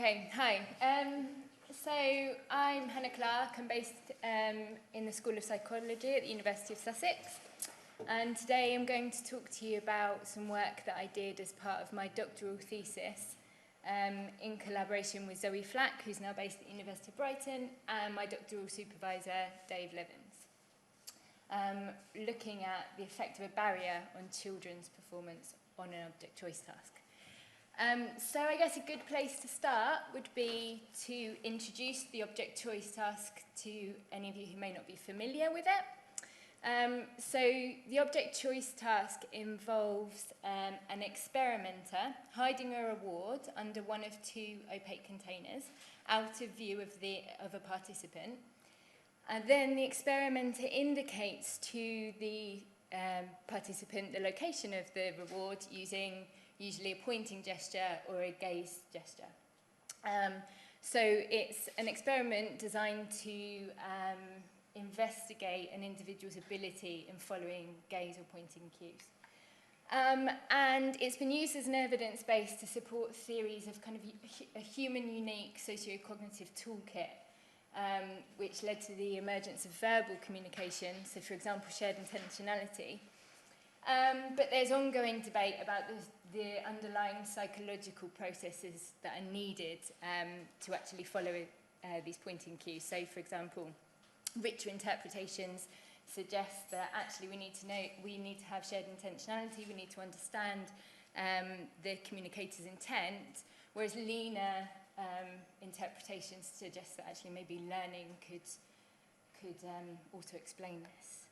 Okay, hi. So I'm Hannah Clark. I'm based in the School of Psychology at the University of Sussex. And today I'm going to talk to you about some work that I did as part of my doctoral thesis in collaboration with Zoe Flack, who's now based at the University of Brighton, and my doctoral supervisor, Dave Levins, looking at the effect of a barrier on children's performance on an object choice task. So I guess a good place to start would be to introduce the object choice task to any of you who may not be familiar with it. So the object choice task involves an experimenter hiding a reward under one of two opaque containers out of view of a participant. And then the experimenter indicates to the participant the location of the reward using usually a pointing gesture or a gaze gesture. So it's an experiment designed to investigate an individual's ability in following gaze or pointing cues. And it's been used as an evidence base to support theories of kind of a human unique socio-cognitive toolkit, which led to the emergence of verbal communication, so for example shared intentionality. But there's ongoing debate about the underlying psychological processes that are needed to actually follow these pointing cues. So, for example, richer interpretations suggest that actually we need to have shared intentionality, we need to understand the communicator's intent, whereas leaner interpretations suggest that actually maybe learning could also explain this.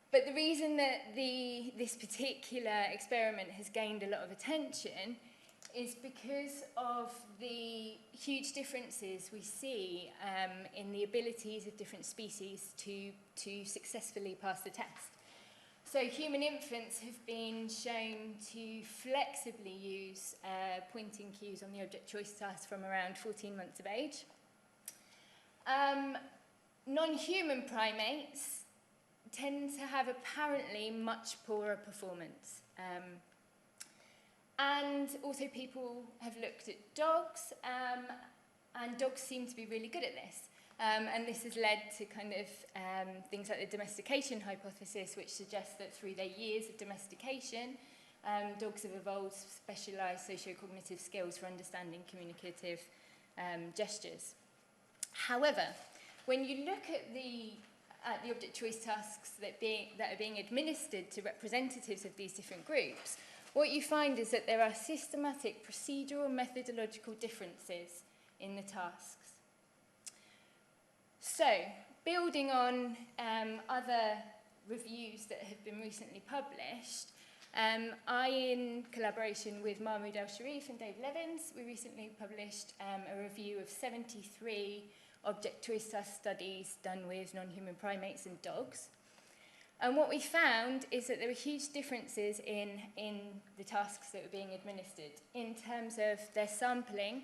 But the reason that this particular experiment has gained a lot of attention is because of the huge differences we see in the abilities of different species to successfully pass the test. So human infants have been shown to flexibly use pointing cues on the object choice task from around 14 months of age. Non-human primates tend to have apparently much poorer performance. And also people have looked at dogs, and dogs seem to be really good at this. And this has led to kind of things like the domestication hypothesis, which suggests that through their years of domestication, dogs have evolved specialised socio-cognitive skills for understanding communicative gestures. However, when you look at the object choice tasks that are being administered to representatives of these different groups, what you find is that there are systematic procedural and methodological differences in the tasks. So, building on other reviews that have been recently published, I, in collaboration with Mahmoud El-Sharif and Dave Levins, we recently published a review of 73 object choice task studies done with non-human primates and dogs. And what we found is that there were huge differences in the tasks that were being administered in terms of their sampling.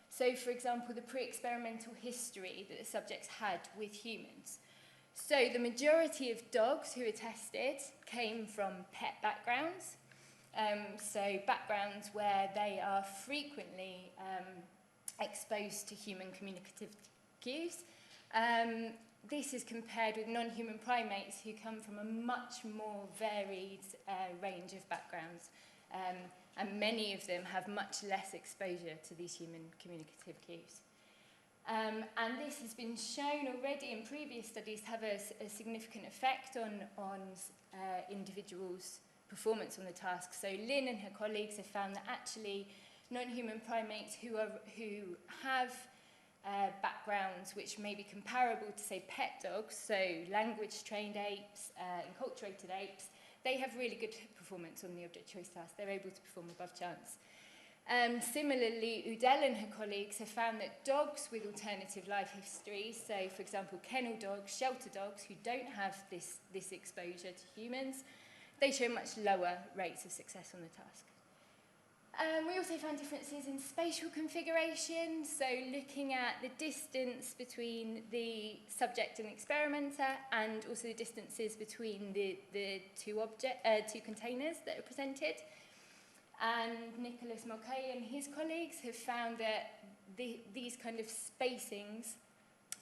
So, for example, the pre-experimental history that the subjects had with humans. So the majority of dogs who were tested came from pet backgrounds. So backgrounds where they are frequently exposed to human communicative cues. This is compared with non-human primates who come from a much more varied range of backgrounds, and many of them have much less exposure to these human communicative cues. And this has been shown already in previous studies to have a significant effect on individuals' performance on the task. So Lynn and her colleagues have found that actually non-human primates who have backgrounds which may be comparable to, say, pet dogs, so language-trained apes, enculturated apes, they have really good performance on the object choice task. They're able to perform above chance. Similarly, Udell and her colleagues have found that dogs with alternative life histories, so, for example, kennel dogs, shelter dogs, who don't have this exposure to humans, they show much lower rates of success on the task. We also found differences in spatial configuration, so looking at the distance between the subject and the experimenter, and also the distances between the two containers that are presented. And Nicholas Mulcahy and his colleagues have found that these kind of spacings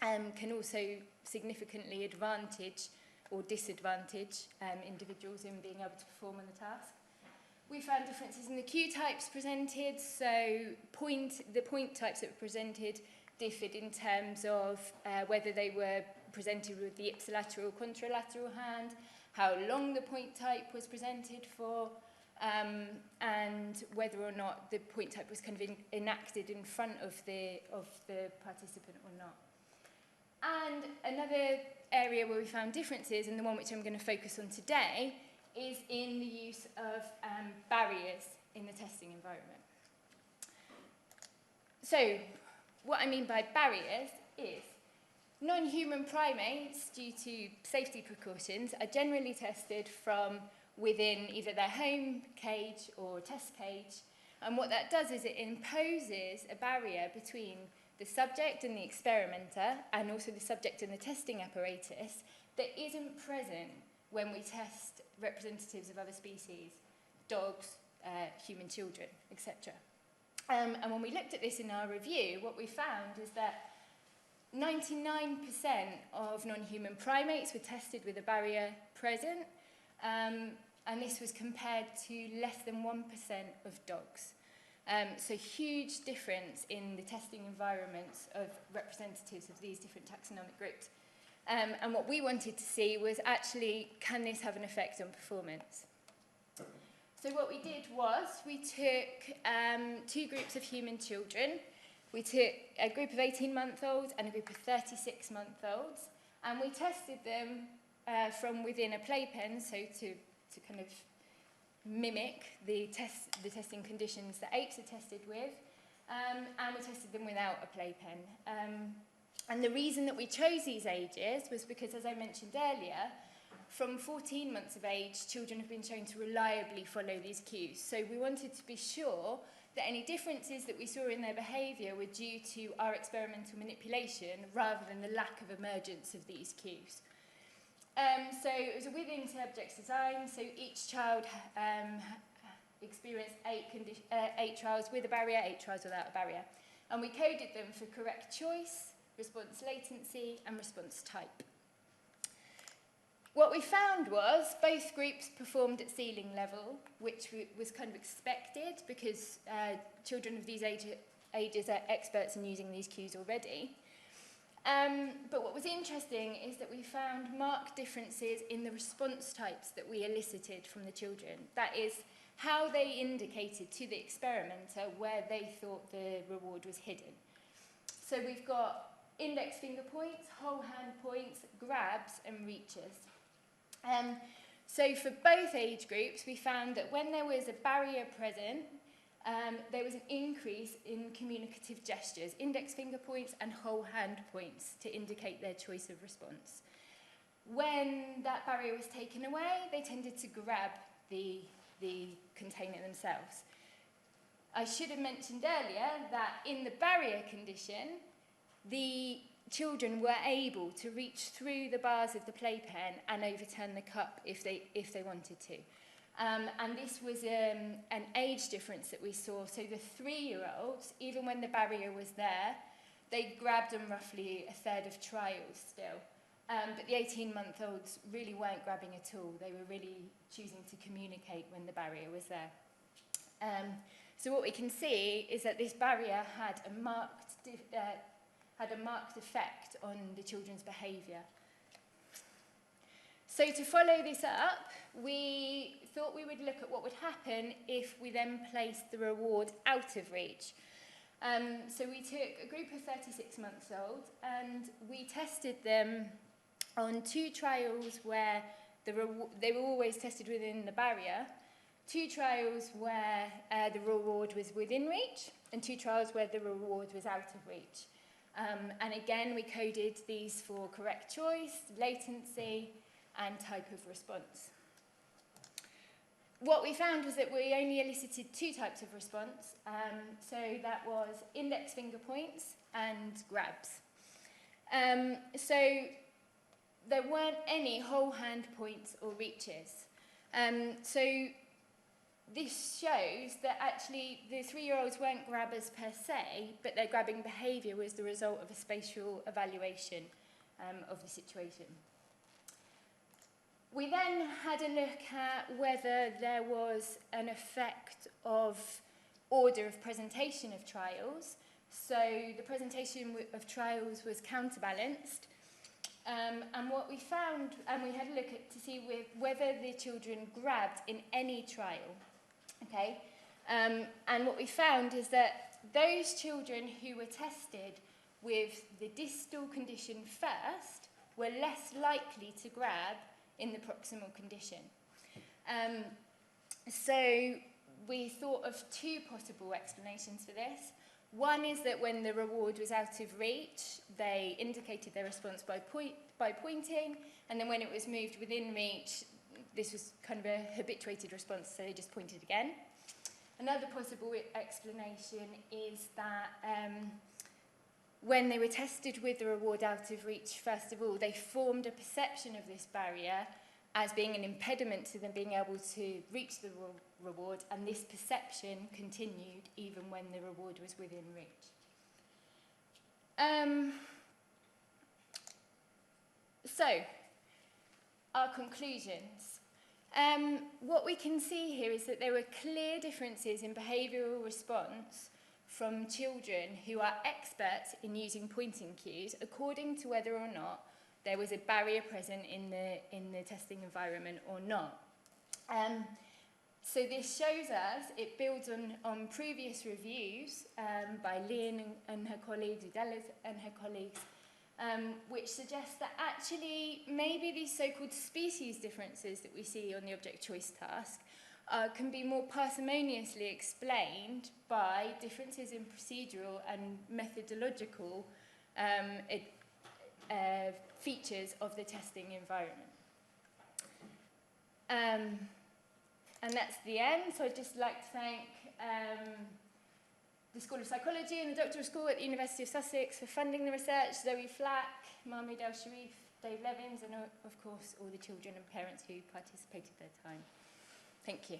can also significantly advantage or disadvantage individuals in being able to perform on the task. We found differences in the cue types presented, so the point types that were presented differed in terms of whether they were presented with the ipsilateral or contralateral hand, how long the point type was presented for, and whether or not the point type was kind of enacted in front of the participant or not. And another area where we found differences, and the one which I'm going to focus on today, is in the use of barriers in the testing environment. So, what I mean by barriers is non-human primates, due to safety precautions, are generally tested from within either their home cage or test cage. And what that does is it imposes a barrier between the subject and the experimenter, and also the subject and the testing apparatus, that isn't present when we test representatives of other species, dogs, human children, etc. And when we looked at this in our review, what we found is that 99% of non-human primates were tested with a barrier present, and this was compared to less than 1% of dogs. So huge difference in the testing environments of representatives of these different taxonomic groups. And what we wanted to see was actually, can this have an effect on performance? So what we did was we took 2 groups of human children. We took a group of 18-month-olds and a group of 36-month-olds, and we tested them from within a playpen, so to kind of mimic the testing conditions that apes are tested with, and we tested them without a playpen. And the reason that we chose these ages was because, as I mentioned earlier, from 14 months of age, children have been shown to reliably follow these cues. So we wanted to be sure that any differences that we saw in their behaviour were due to our experimental manipulation rather than the lack of emergence of these cues. So it was a within-subject design, so each child experienced 8 trials with a barrier, 8 trials without a barrier. And we coded them for correct choice, response latency, and response type. What we found was both groups performed at ceiling level, which was kind of expected because children of these ages are experts in using these cues already. But what was interesting is that we found marked differences in the response types that we elicited from the children. That is, how they indicated to the experimenter where they thought the reward was hidden. So we've got index finger points, whole hand points, grabs, and reaches. So for both age groups, we found that when there was a barrier present, there was an increase in communicative gestures, index finger points and whole hand points, to indicate their choice of response. When that barrier was taken away, they tended to grab the container themselves. I should have mentioned earlier that in the barrier condition, the children were able to reach through the bars of the playpen and overturn the cup if they wanted to. And this was an age difference that we saw. So the 3-year-olds, even when the barrier was there, they grabbed them roughly a third of trials still. But the 18-month-olds really weren't grabbing at all. They were really choosing to communicate when the barrier was there. So what we can see is that this barrier had a marked effect on the children's behaviour. So to follow this up, we thought we would look at what would happen if we then placed the reward out of reach. So we took a group of 36-month-olds and we tested them on 2 trials where they were always tested within the barrier, 2 trials where the reward was within reach, and 2 trials where the reward was out of reach. And again, we coded these for correct choice, latency, and type of response. What we found was that we only elicited 2 types of response. So that was index finger points and grabs. So there weren't any whole hand points or reaches. So this shows that actually the 3-year-olds weren't grabbers per se, but their grabbing behaviour was the result of a spatial evaluation of the situation. We then had a look at whether there was an effect of order of presentation of trials. So the presentation of trials was counterbalanced. And what we found, and we had a look at to see whether the children grabbed in any trial. Okay? And what we found is that those children who were tested with the distal condition first were less likely to grab in the proximal condition. So we thought of two possible explanations for this. One is that when the reward was out of reach, they indicated their response by pointing, and then when it was moved within reach, this was kind of a habituated response, so they just pointed again. Another possible explanation is that when they were tested with the reward out of reach, first of all, they formed a perception of this barrier as being an impediment to them being able to reach the reward, and this perception continued even when the reward was within reach. So, our conclusions. What we can see here is that there were clear differences in behavioural response from children who are experts in using pointing cues, according to whether or not there was a barrier present in the testing environment or not. So this shows us, it builds on previous reviews by Lynn and her colleagues, Udella and her colleagues, which suggests that actually maybe these so-called species differences that we see on the object choice task can be more parsimoniously explained by differences in procedural and methodological features of the testing environment. And that's the end. So I'd just like to thank the School of Psychology and the Doctoral School at the University of Sussex for funding the research, Zoe Flack, Mahmoud El-Sharif, Dave Levins, and of course all the children and parents who participated their time. Thank you.